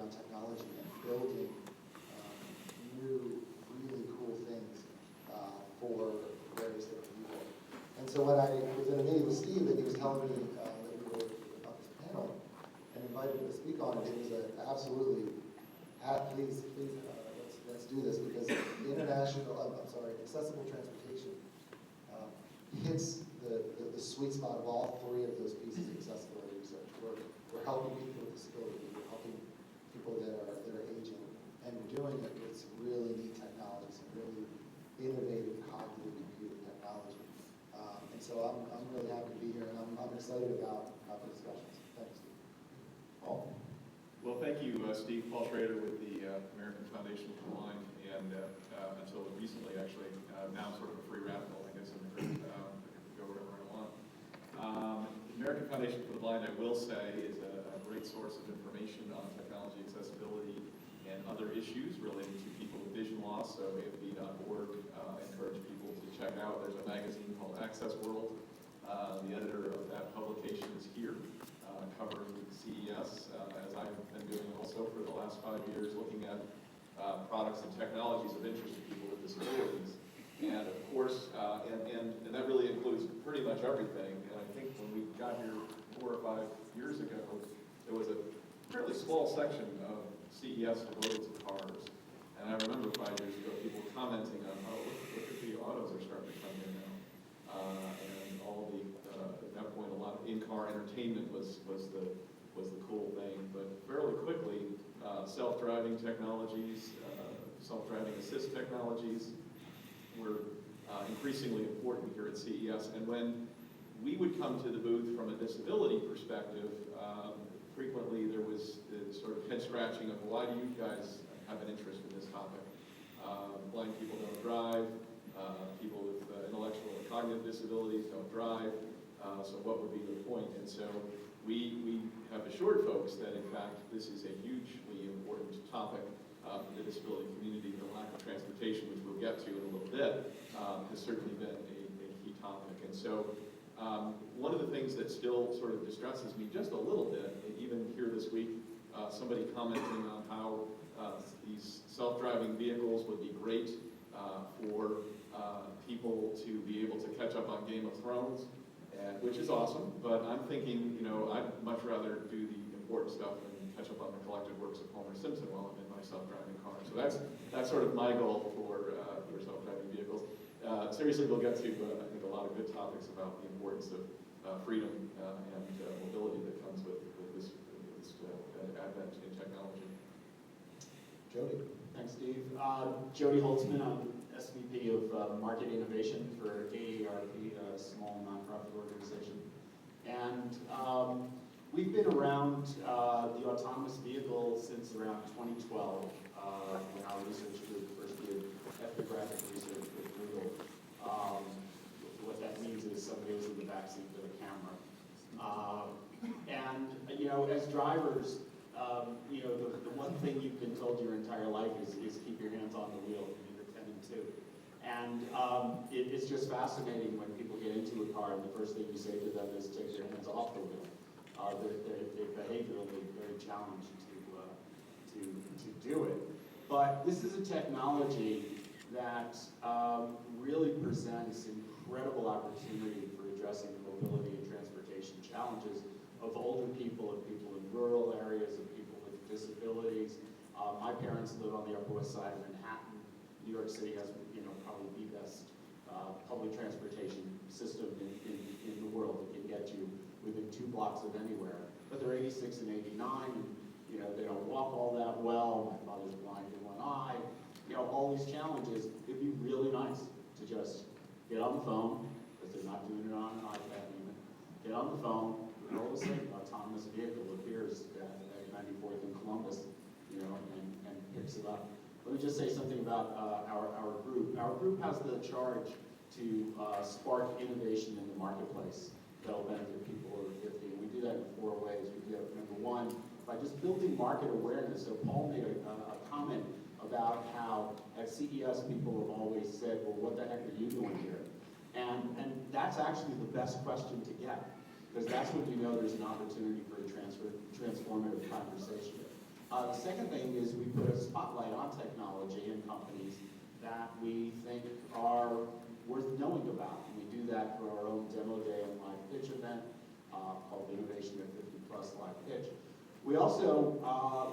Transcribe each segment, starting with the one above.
around technology and building new, really cool things for various different people. And so when I was in a meeting with Steve and he was telling me that we were about this panel and invited me to speak on it, it was absolutely, please, let's do this, because accessible transportation hits the sweet spot of all three of those pieces of accessibility research. We're helping people with disability, we're helping people that are aging, and we're doing it with some really neat technologies, some really innovative cognitive computing technology. And so I'm really happy to be here, and I'm excited about the discussions. Thanks, Steve. Paul? Well, thank you, Steve. Paul Schrader with the American Foundation for the Blind, and until recently, actually, now I'm sort of a free radical, I guess, in the group. I can go wherever I want. The American Foundation for the Blind, I will say, is a great source of information on technology accessibility and other issues related to people with vision loss. So AFB.org, I encourage people to check out. There's a magazine called Access World. The editor of that publication is here, covering CES, as I've been doing also for the last 5 years, looking at products and technologies of interest to people with disabilities. And of course, and that really includes pretty much everything. And I think when we got here 4 or 5 years ago, there was a fairly small section of CES devoted to cars. And I remember 5 years ago, people commenting on, oh, look at the autos are starting to come in now. And all the, at that point, a lot of in-car entertainment was the cool thing. But fairly quickly, self-driving technologies, self-driving assist technologies were increasingly important here at CES. And when we would come to the booth from a disability perspective, frequently there was the sort of head-scratching of, why do you guys have an interest in this topic? Blind people don't drive, people with intellectual or cognitive disabilities don't drive, so what would be the point? And so we have assured folks that, in fact, this is a hugely important topic. The disability community, the lack of transportation, which we'll get to in a little bit, has certainly been a key topic. And so one of the things that still sort of distresses me just a little bit, even here this week, somebody commenting on how these self-driving vehicles would be great for people to be able to catch up on Game of Thrones, which is awesome, but I'm thinking, I'd much rather do the important stuff than catch up on the collected works of Homer Simpson while I'm in my self-driving car. So that's sort of my goal for self-driving vehicles. Seriously, we'll get to, I think, a lot of good topics about the importance of freedom and mobility that comes with this advent in technology. Jody. Thanks, Steve. Jody Holtzman, I'm SVP of Market Innovation for AARP, a small nonprofit organization. And we've been around the autonomous vehicle since around 2012, when our research group first did ethnographic research with Google. What that means is somebody was in the backseat with a camera. As drivers, the one thing you've been told your entire life is keep your hands on the wheel, independent too. And it's just fascinating when people get into a car and the first thing you say to them is take your hands off the wheel. They're behaviorally very challenged to do it. But this is a technology that really presents incredible opportunity for addressing the mobility and transportation challenges of older people, of people in rural areas, of people with disabilities. My parents live on the Upper West Side of Manhattan. New York City has, probably the best public transportation system in the world that can get you within 2 blocks of anywhere. But they're 86 and 89, and they don't walk all that well. My mother's blind in one eye. All these challenges. It'd be really nice to just get on the phone, because they're not doing it on an iPad even. Get on the phone, and all of a sudden, an autonomous vehicle appears at 94th and Columbus, and picks it up. Let me just say something about our group. Our group has the charge to spark innovation in the marketplace that'll benefit people over 50. And we do that in 4 ways. We do that, number one, by just building market awareness. So Paul made a comment about how at CES people have always said, well, what the heck are you doing here? And that's actually the best question to get, because that's when you know there's an opportunity for a transformative conversation. The second thing is we put a spotlight on technology and companies that we think are worth knowing about. And we do that through our own demo day and live pitch event called Innovation at 50 Plus Live Pitch. We also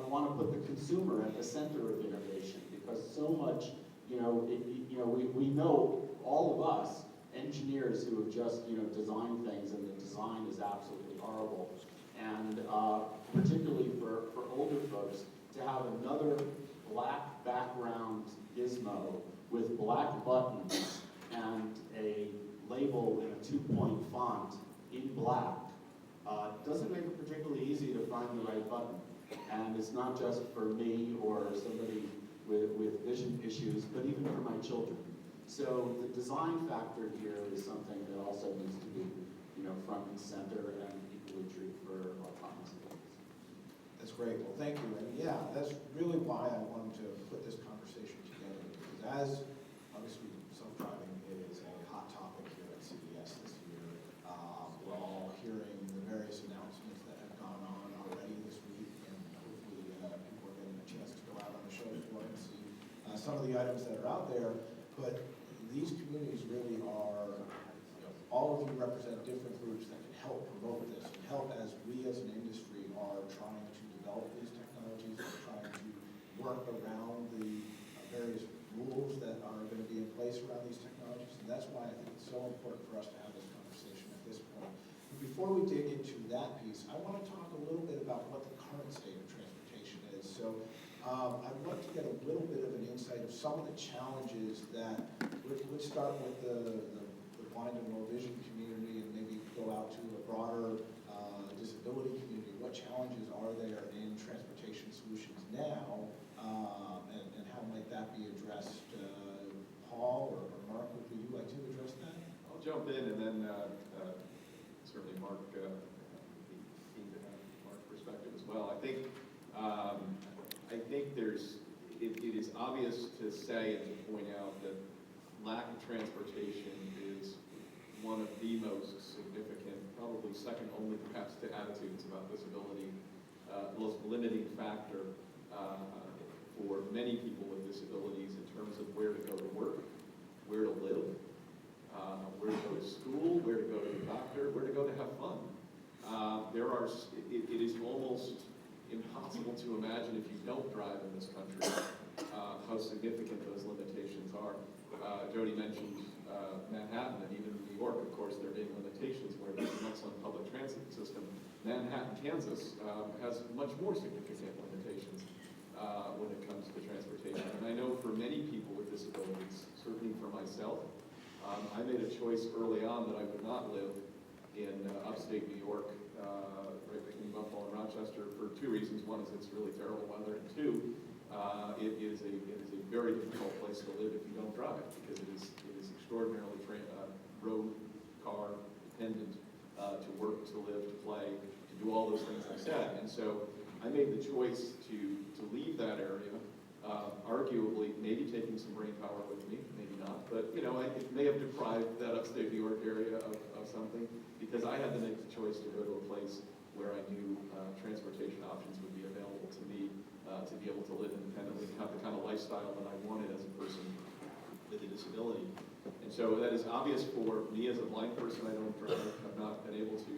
want to put the consumer at the center of innovation because so much, we know, all of us, engineers who have just, designed things and the design is absolutely horrible. And particularly for older folks, to have another black background gizmo with black buttons and a label in a 2-point font in black doesn't make it particularly easy to find the right button. And it's not just for me or somebody with vision issues, but even for my children. So the design factor here is something that also needs to be, front and center and equally true for autonomous vehicles. That's great. Well, thank you. And yeah, that's really why I wanted to put this conversation together. Because as obviously self-driving is a hot topic here at CES this year, we're all hearing the various announcements that have gone on already this week, and hopefully people are getting a chance to go out on the show floor and see some of the items that are out there. But these communities really are, all of you represent different groups that can help promote this and help as we as an industry are trying to develop these technologies and trying to work around the various rules that are going to be in place around these technologies. And that's why I think it's so important for us to have this conversation at this point. But before we dig into that piece, I want to talk a little bit about what the current state of transportation is. So I'd love to get a little bit of an insight of some of the challenges that, let's start with the blind and low vision community and maybe go out to a broader disability community. What challenges are there in transportation solutions now, and how might that be addressed? Paul or Mark, would you like to address that? I'll jump in and then certainly Mark, keen to have Mark's perspective as well. I think it is obvious to say and to point out that lack of transportation is one of the most significant, probably second only perhaps to attitudes about disability, most limiting factor for many people with disabilities in terms of where to go to work, where to live, where to go to school, where to go to the doctor, where to go to have fun. It is almost impossible to imagine if you don't drive in this country how significant those limitations are. Jody mentioned Manhattan and even New York, of course, there being limitations where there's an excellent public transit system. Manhattan, Kansas has much more significant limitations when it comes to transportation. And I know for many people with disabilities, certainly for myself, I made a choice early on that I would not live in upstate New York, right between Buffalo and Rochester, for two reasons. One is it's really terrible weather, and two, it is a very difficult place to live if you don't drive, because it is extraordinarily road, car dependent to work, to live, to play, to do all those things I said. And so I made the choice to leave that area, arguably maybe taking some brain power with me, maybe not, but it may have deprived that upstate New York area of something, because I had to make the choice to go to a place where I knew transportation options would be available to me to be able to live independently and have the kind of lifestyle that I wanted as a person with a disability. And so that is obvious for me as a blind person. I don't drive, I've not been able to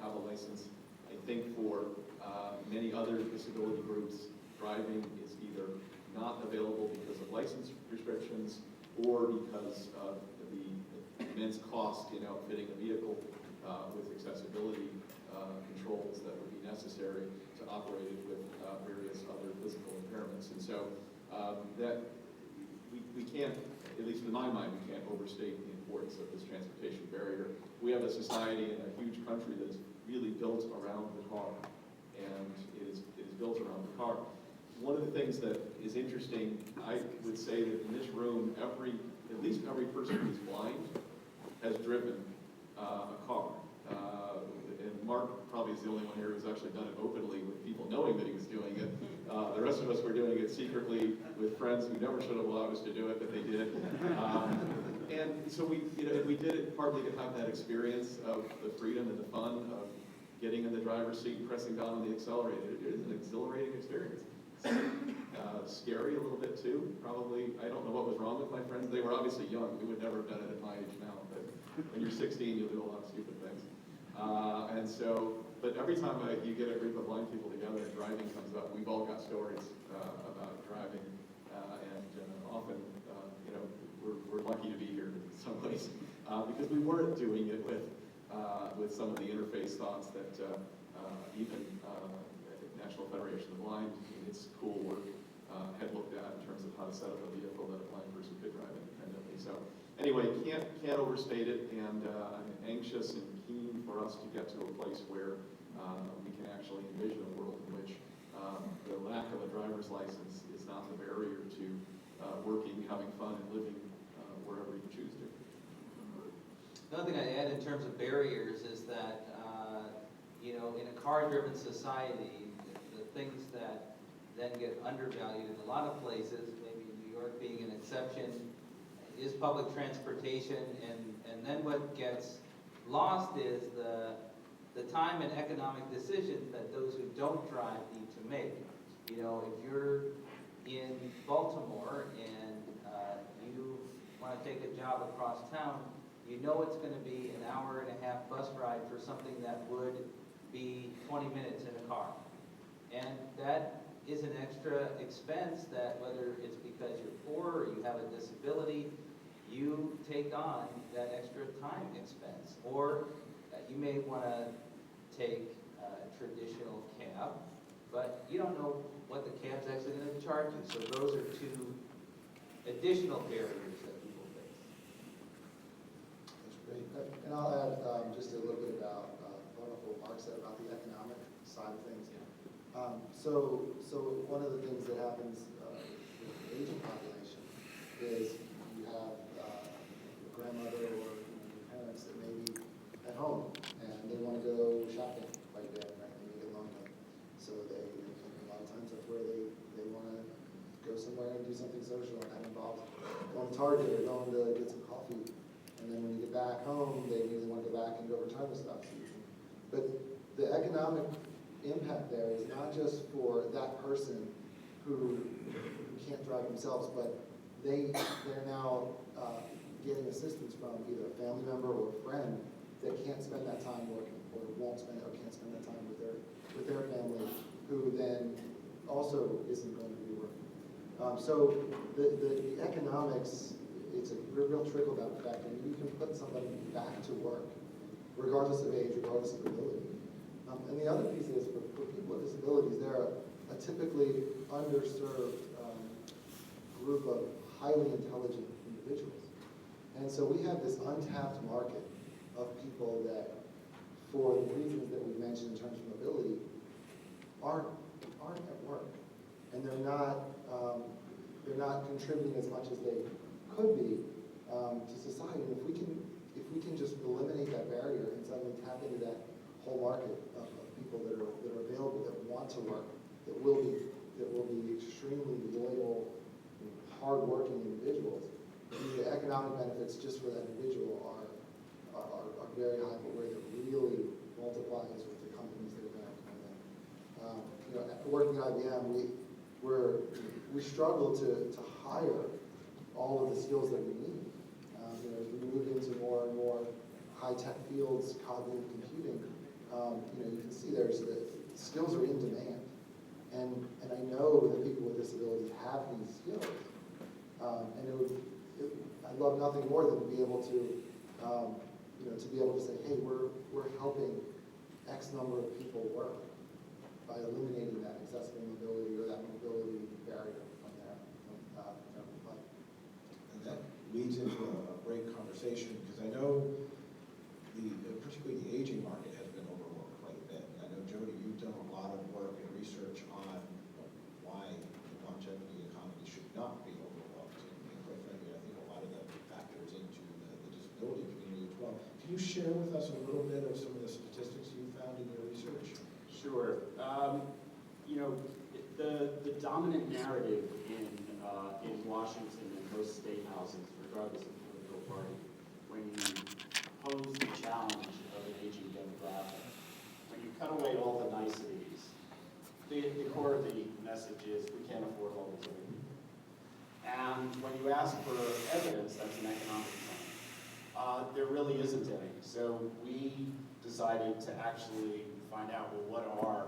have a license. I think for many other disability groups, driving is either not available because of license restrictions or because of the immense cost in outfitting a vehicle with accessibility controls that would be necessary to operate it with various other physical impairments. And so that we can't, at least in my mind, we can't overstate the importance of this transportation barrier. We have a society and a huge country that is really built around the car, and it is built around the car. One of the things that is interesting, I would say that in this room, at least every person who's blind has driven a car. And Mark probably is the only one here who's actually done it openly with people knowing that he was doing it. The rest of us were doing it secretly with friends who never should have allowed us to do it, but they did. And so we did it partly to have that experience of the freedom and the fun of getting in the driver's seat and pressing down on the accelerator. It is an exhilarating experience. scary a little bit too, probably. I don't know what was wrong with my friends. They were obviously young. We would never have done it at my age now, but when you're 16, you'll do a lot of stupid things. And so, but every time you get a group of blind people together and driving comes up, we've all got stories about driving, and often, you know, we're lucky to be here in some ways, because we weren't doing it with some of the interface thoughts that even National Federation of the Blind, in its cool work, had looked at in terms of how to set up a vehicle that a blind person could drive independently. So anyway, can't overstate it, and I'm anxious and keen for us to get to a place where we can actually envision a world in which the lack of a driver's license is not the barrier to working, having fun, and living wherever you choose to. Another thing I'd add in terms of barriers is that, you know, in a car-driven society, the things that then get undervalued in a lot of places, maybe New York being an exception, is public transportation, and then what gets lost is the time and economic decisions that those who don't drive need to make. You know, if you're in Baltimore and you want to take a job across town, you know it's going to be an hour and a half bus ride for something that would be 20 minutes in a car. And that is an extra expense that, whether it's because you're poor or you have a disability, you take on that extra time expense. Or you may want to take a traditional cab, but you don't know what the cab's actually going to charge you. So those are two additional barriers that people face. That's great. And I'll add just a little bit about what Mark said about the economic side of things. So one of the things that happens with the aging population is you have your grandmother or your parents that may be at home and they want to go shopping quite a bit, right? They get lonely. So they, a lot of times that's where they want to go somewhere and do something social, and that involves going to Target or going to get some coffee. And then when you get back home, they usually want to go back and go return the stuff. But the economic impact there is not just for that person who can't drive themselves, but they're now getting assistance from either a family member or a friend that can't spend that time working, or won't spend or can't spend that time with their family, who then also isn't going to be working. So the economics, it's a real trickle-down effect, and you can put somebody back to work, regardless of age, regardless of ability. And the other piece is, for people with disabilities, they're a typically underserved group of highly intelligent individuals. And so we have this untapped market of people that, for the reasons that we mentioned in terms of mobility, aren't at work. And they're not contributing as much as they could be to society. And if we can just eliminate that barrier and suddenly tap into that whole market of people that are available, that want to work, that will be extremely loyal, hard-working individuals, the economic benefits just for that individual are very high, but where it really multiplies with the companies that are going to come in. You know, working at IBM, we struggle to hire all of the skills that we need. You know, as we move into more and more high-tech fields, cognitive computing, you know, you can see the skills are in demand. And I know that people with disabilities have these skills. And I'd love nothing more than to be able to, you know, to be able to say, hey, we're helping X number of people work by eliminating that accessible mobility or that mobility barrier from their life. And that leads into a great conversation, because I know particularly the aging market has been overlooked quite a bit. And I know, Jody, you've done a lot of work and research on why the longevity economy should not be overlooked. And quite frankly, I think a lot of that factors into the disability community as well. Can you share with us a little bit of some of the statistics you found in your research? Sure. You know, the dominant narrative in Washington and most state houses, regardless of political party, when you pose the challenge of an aging demographic, when you cut away all the niceties, the core of the message is we can't afford all these other people. And when you ask for evidence, that's an economic claim. There really isn't any. So we decided to actually find out, well, what are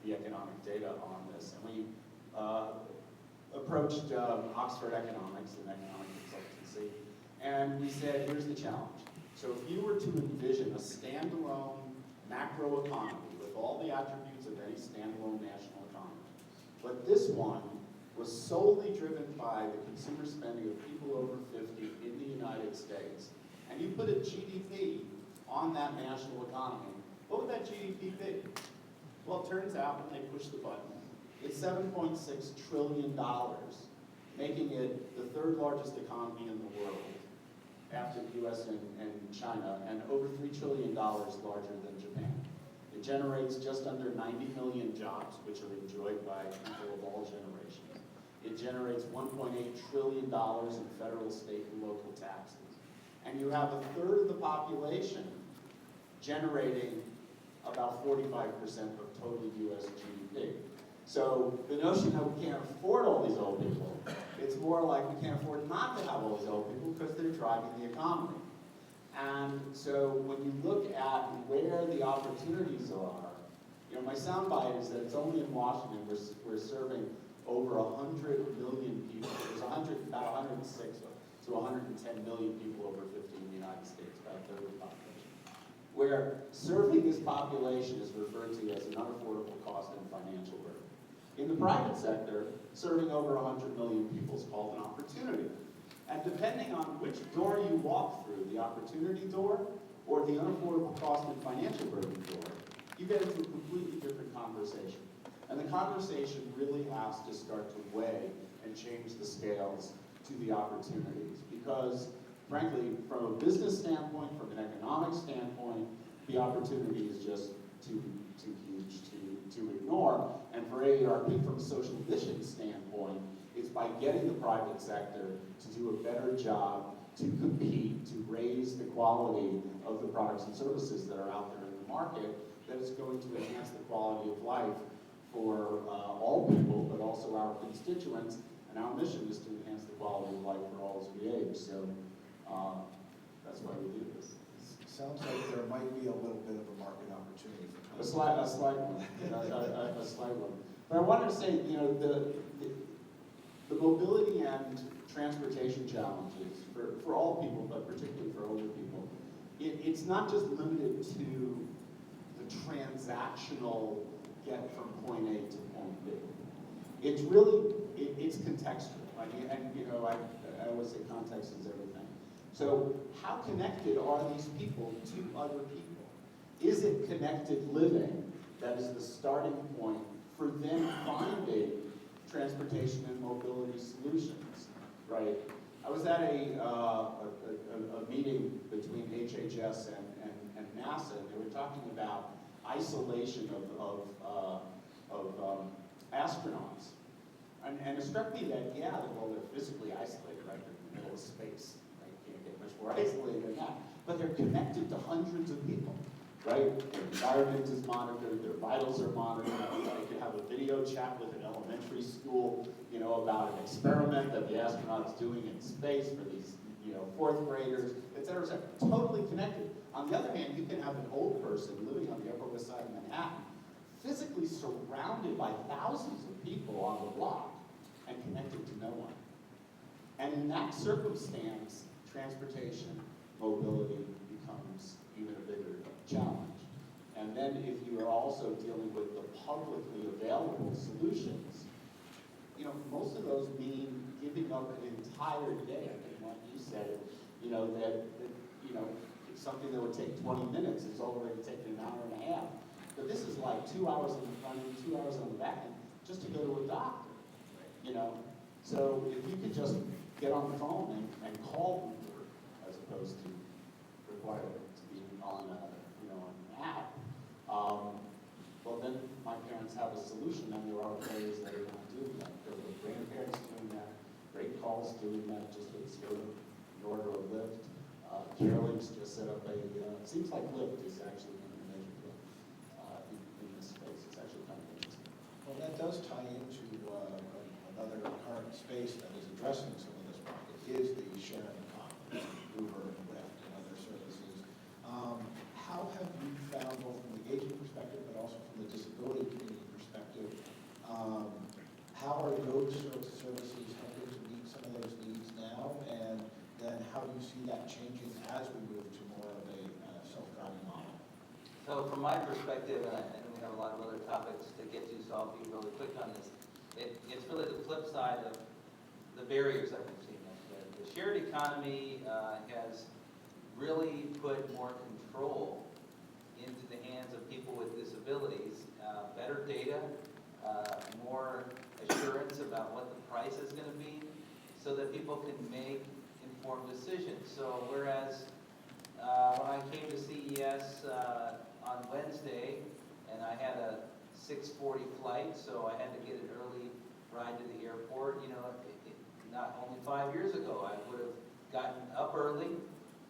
the economic data on this? And we approached Oxford Economics, an economic consultancy, and we said, here's the challenge. So if you were to envision a standalone macro economy with all the attributes of any standalone national economy, but this one was solely driven by the consumer spending of people over 50 in the United States, and you put a GDP on that national economy, what would that GDP be? Well, it turns out when they push the button, it's $7.6 trillion, making it the third largest economy in the world after the US and China, and over $3 trillion larger than Japan. It generates just under 90 million jobs, which are enjoyed by people of all generations. It generates $1.8 trillion in federal, state, and local taxes. And you have a third of the population generating about 45% of total US GDP. So the notion that we can't afford all these old people, it's more like we can't afford not to have all these old people because they're driving the economy. And so when you look at where the opportunities are, my soundbite is that it's only in Washington we're serving over 100 million people. There's about 106 to 110 million people over 50 in the United States, about a third of the population, where serving this population is referred to as an unaffordable cost and financial burden. In the private sector, serving over 100 million people is called an opportunity. And depending on which door you walk through, the opportunity door or the unaffordable cost and financial burden door, you get into a completely different conversation. And the conversation really has to start to weigh and change the scales to the opportunities. Because, frankly, from a business standpoint, from an economic standpoint, the opportunity is just too huge to ignore. And for AARP, from a social mission standpoint, it's by getting the private sector to do a better job to compete, to raise the quality of the products and services that are out there in the market, that is going to enhance the quality of life for all people, but also our constituents. And our mission is to enhance the quality of life for all as we age. So that's why we do this. Sounds like there might be a little bit of a market opportunity for A slight one, a slight one. But I wanted to say, the mobility and transportation challenges for all people, but particularly for older people, it's not just limited to the transactional get from point A to point B. It's really, it's contextual. I always say context is everything. So how connected are these people to other people? Is it connected living that is the starting point for them finding transportation and mobility solutions, right? I was at a meeting between HHS and NASA, and they were talking about isolation of astronauts. And it struck me that, yeah, well, they're physically isolated, right? They're in the middle of space, right? You can't get much more isolated than that. But they're connected to hundreds of people, right? Their environment is monitored, their vitals are monitored. They can have a video chat with an elementary school, about an experiment that the astronaut's doing in space for these, fourth graders, et cetera, et cetera. Totally connected. On the other hand, you can have an old person living on the Upper West Side of Manhattan, physically surrounded by thousands of people on the block and connected to no one. And in that circumstance, transportation, mobility becomes even a bigger challenge. And then if you are also dealing with the publicly available solutions, most of those mean giving up an entire day. I mean, like you said, that something that would take 20 minutes is already taking an hour and a half. But this is like 2 hours on the front end, 2 hours on the back end, just to go to a doctor, So if you could just get on the phone and call Uber, as opposed to require it to be on an app, well then my parents have a solution, and there are players that are not doing that. There are grandparents doing that, great calls doing that, just with Skoda, Nord, or Lyft. Carolyn's just set up it seems like Lyft is actually going to measure in this space. It's actually kind of interesting. Well, that does tie into another current space that is addressing some of this market, is the sharing economy, Uber and Lyft and other services. How have you found, both from the agent perspective, but also from the disability community perspective, how are those sorts of services helping to meet some of those needs now? And then how do you see that changing as we move to more of a self-driving model? So from my perspective, and we have a lot of other topics to get to, so I'll be really quick on this. It's really the flip side of the barriers that we've seen. The shared economy has really put more control into the hands of people with disabilities, better data, more assurance about what the price is going to be, so that people can make informed decisions. So whereas when I came to CES on Wednesday, and I had a 6:40 flight, so I had to get an early ride to the airport, not only 5 years ago, I would have gotten up early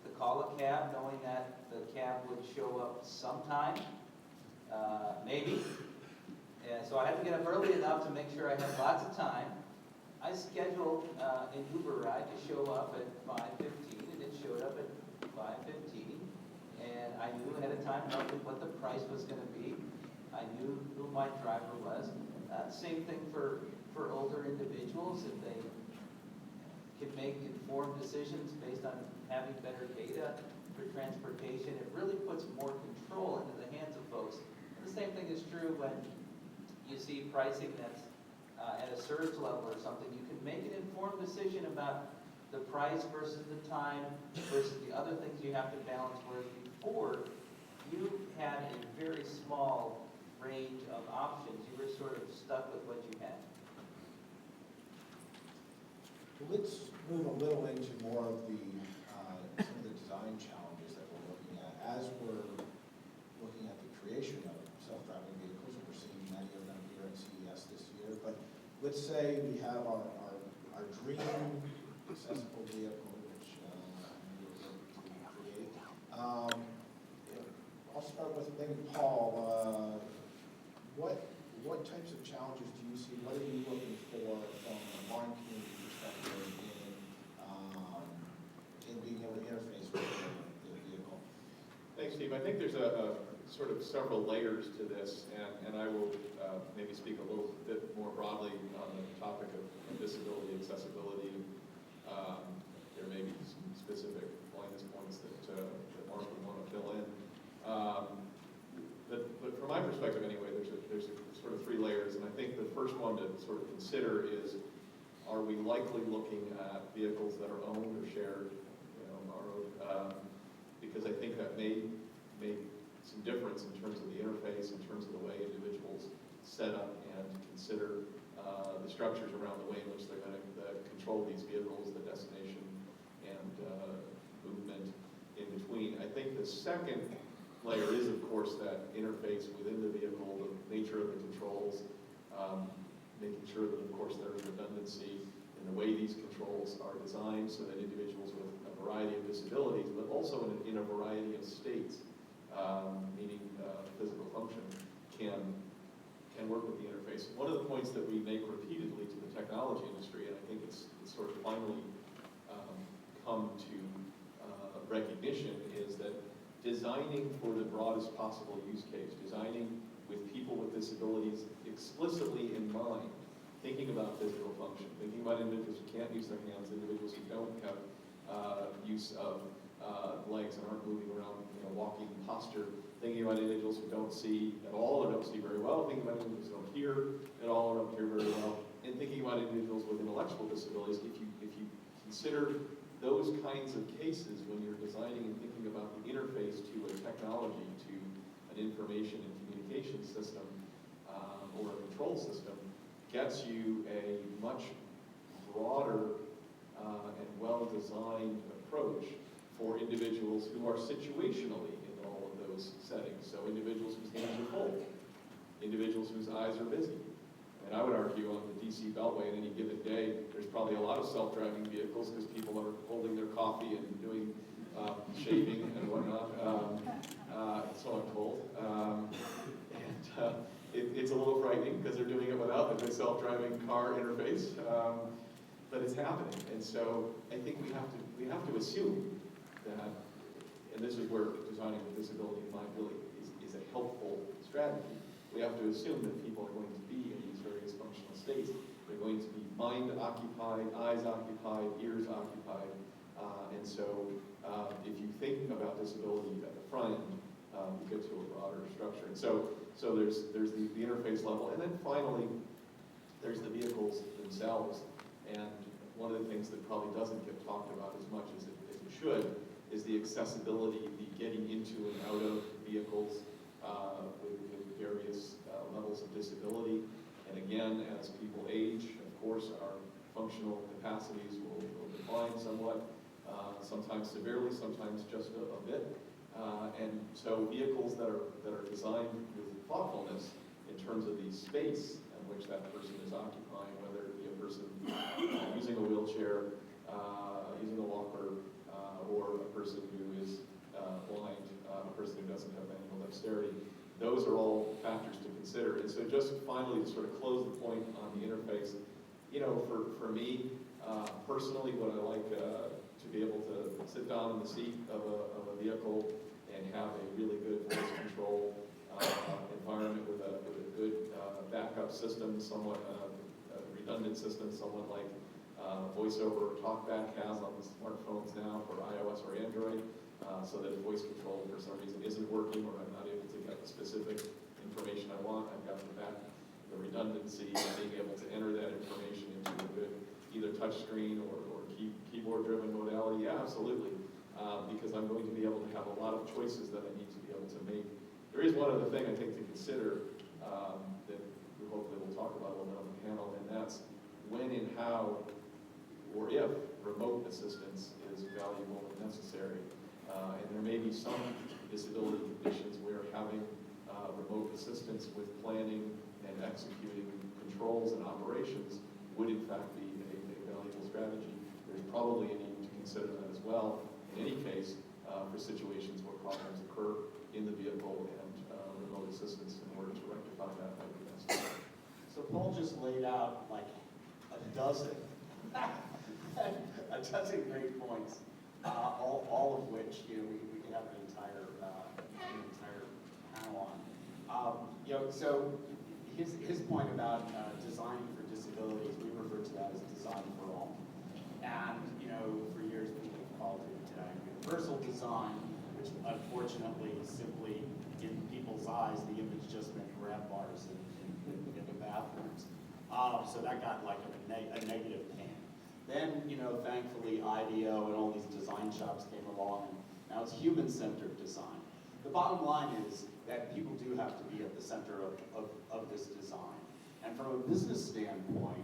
to call a cab, knowing that the cab would show up sometime, maybe. And so I had to get up early enough to make sure I had lots of time. I scheduled an Uber ride to show up at 5:15, and it showed up at 5:15. And I knew ahead of time roughly what the price was going to be. I knew who my driver was. Same thing for older individuals. If they can make informed decisions based on having better data for transportation, it really puts more control into the hands of folks. And the same thing is true when you see pricing that's at a surge level or something. You can make an informed decision about the price versus the time versus the other things you have to balance, whereas before you had a very small range of options. You were sort of stuck with what you had. Let's move a little into more of the some of the design challenges that we're looking at as we're looking at the creation of self-driving vehicles. We're seeing many of them here at CES this year. But let's say we have our dream accessible vehicle, which we're going to create. I'll start with maybe Paul. What types of challenges do you see? What are you looking for from a barn community perspective in being able to interface with the vehicle? Thanks, Steve. I think there's a sort of several layers to this, and I will maybe speak a little bit more broadly on the topic of disability accessibility. There may be some specific blindness points that Mark would want to fill in. But from my perspective anyway, there's a sort of three layers, and I think the first one to sort of consider is, are we likely looking at vehicles that are owned or shared, borrowed? Because I think that may make some difference in terms of the interface, in terms of the way individuals set up and consider the structures around the way in which they're going to control these vehicles, the destination, and movement in between. I think the second layer is, of course, that interface within the vehicle, the nature of the controls, making sure that, of course, there is redundancy in the way these controls are designed so that individuals with a variety of disabilities, but also in a variety of states, meaning physical function, can work with the interface. One of the points that we make repeatedly to the technology industry, and I think it's sort of finally come to recognition, is that designing for the broadest possible use case, designing with people with disabilities explicitly in mind, thinking about physical function, thinking about individuals who can't use their hands, individuals who don't have use of legs and aren't moving around, walking posture, thinking about individuals who don't see at all or don't see very well, thinking about individuals who don't hear at all or don't hear very well, and thinking about individuals with intellectual disabilities. If you consider those kinds of cases when you're designing and thinking about the interface to a technology, to an information and communication system or a control system, gets you a much broader and well-designed approach for individuals who are situationally in all of those settings. So individuals whose hands are full, individuals whose eyes are busy. And I would argue on the DC Beltway at any given day, there's probably a lot of self-driving vehicles because people are holding their coffee and doing shaving and whatnot, so I'm told. it's a little frightening because they're doing it without the self-driving car interface, but it's happening. And so I think we have to assume that, and this is where designing with disability and mind really is a helpful strategy. We have to assume that people are going to be in these various functional states. They're going to be mind occupied, eyes occupied, ears occupied, and so if you think about disability at the front end, you get to a broader structure. And so there's the interface level, and then finally there's the vehicles themselves. And one of the things that probably doesn't get talked about as much as it should is the accessibility, the getting into and out of vehicles with various levels of disability. And again, as people age, of course, our functional capacities will decline somewhat, sometimes severely, sometimes just a bit. And so vehicles that are designed with thoughtfulness in terms of the space in which that person is occupying, whether it be a person using a wheelchair, using a walker, or a person who is blind, a person who doesn't have manual dexterity. Those are all factors to consider. And so just finally to sort of close the point on the interface, for me, personally, what I like to be able to sit down in the seat of a vehicle and have a really good voice control environment with a good backup system, somewhat a redundant system, somewhat like VoiceOver or TalkBack has on the smartphones now for iOS or Android, so that if voice control for some reason isn't working or I'm not able to get the specific information I want, I've got the redundancy of being able to enter that information into a good either touchscreen or keyboard-driven modality. Yeah, absolutely, because I'm going to be able to have a lot of choices that I need to be able to make. There is one other thing I think to consider that we hopefully will talk about a little bit on the panel, and that's when and how or if remote assistance is valuable and necessary. And there may be some disability conditions where having remote assistance with planning and executing controls and operations would in fact be a valuable strategy. There's probably a need to consider that as well, in any case, for situations where problems occur in the vehicle and remote assistance in order to rectify that might be necessary. So Paul just laid out like a dozen great points, all of which we could have an entire panel on. So his point about designing for disabilities, we refer to that as design for all. And for years people have called it universal design, which unfortunately simply in people's eyes the image just meant grab bars in the bathrooms. So that got like a negative pan. Then, thankfully IDEO and all these design shops came along, and now it's human-centered design. The bottom line is that people do have to be at the center of this design. And from a business standpoint,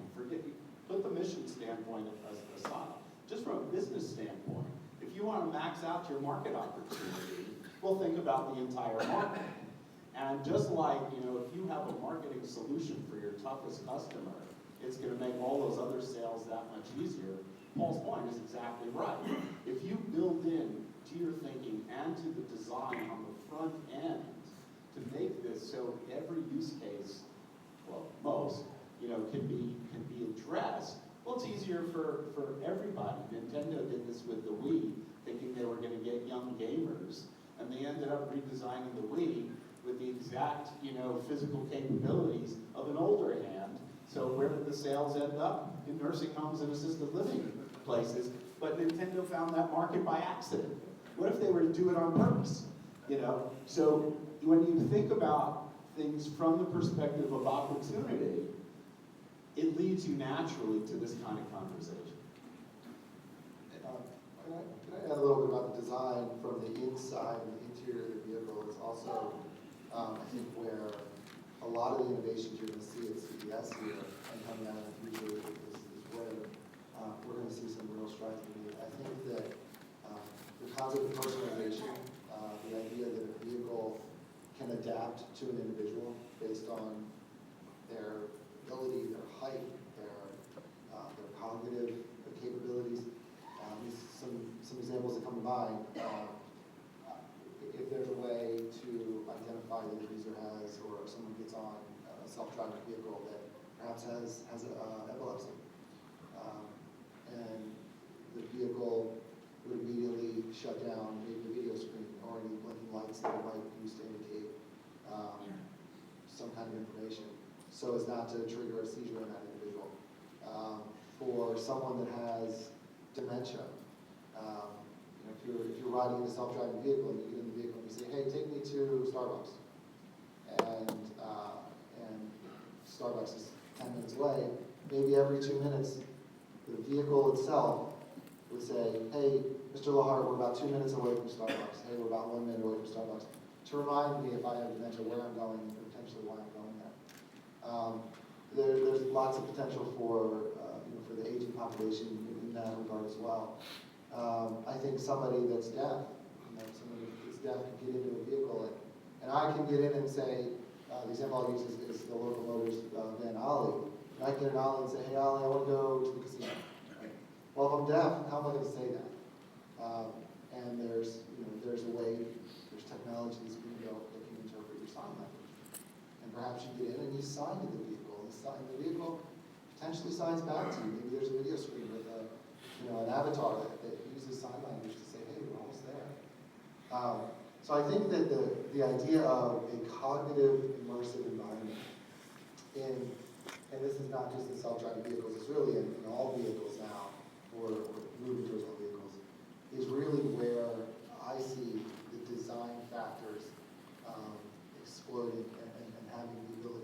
put the mission standpoint aside. Just from a business standpoint, if you want to max out your market opportunity, well, think about the entire market. And just like, if you have a marketing solution for your toughest customer, it's going to make all those other sales that much easier. Paul's point is exactly right. If you build in to your thinking and to the design on the front end to make this so every use case, well, most, can be addressed, well, it's easier for everybody. Nintendo did this with the Wii, thinking they were going to get young gamers, and they ended up redesigning the Wii with the exact, physical capabilities of an older hand. So where did the sales end up? In nursing homes and assisted living places. But Nintendo found that market by accident. What if they were to do it on purpose? So when you think about things from the perspective of opportunity, it leads you naturally to this kind of conversation. Can I add a little bit about the design from the inside and the interior of the vehicle? It's also, I think, where a lot of the innovations you're going to see at CES here and coming out in the future is where we're going to see some real strides being made. I think that the concept of personalization, the idea that a vehicle can adapt to an individual based on their ability, their height, their cognitive capabilities. Some examples that come to mind. If there's a way to identify that a user has or someone gets on self-driving vehicle that perhaps has epilepsy. And the vehicle would immediately shut down maybe the video screen or any blinking lights that it might use to indicate some kind of information, so as not to trigger a seizure in that individual. For someone that has dementia, if you're riding in a self-driving vehicle and you get in the vehicle and you say, hey, take me to Starbucks, and Starbucks is 10 minutes away, maybe every 2 minutes, the vehicle itself would say, hey, Mr. Lahar, we're about 2 minutes away from Starbucks. Hey, we're about 1 minute away from Starbucks. To remind me if I have dementia where I'm going and potentially why I'm going there. There's lots of potential for the aging population in that regard as well. I think somebody that's deaf, somebody that's deaf can get into a vehicle and I can get in and say, the example I'll use is the local motors van Ollie. And I can get an Ollie and say, hey Ollie, I want to go to the casino. Right? Well, if I'm deaf, how am I going to say that? And there's a way, there's technology that's being built that can interpret your sign language. And perhaps you get in and you sign to the vehicle, and the vehicle potentially signs back to you. Maybe there's a video screen with an avatar that uses sign language to say, hey, we're almost there. So I think that the idea of a cognitive immersive environment and this is not just in self-driving vehicles, it's really in all vehicles now, or moving towards all vehicles, is really where I see the design factors exploding and having the ability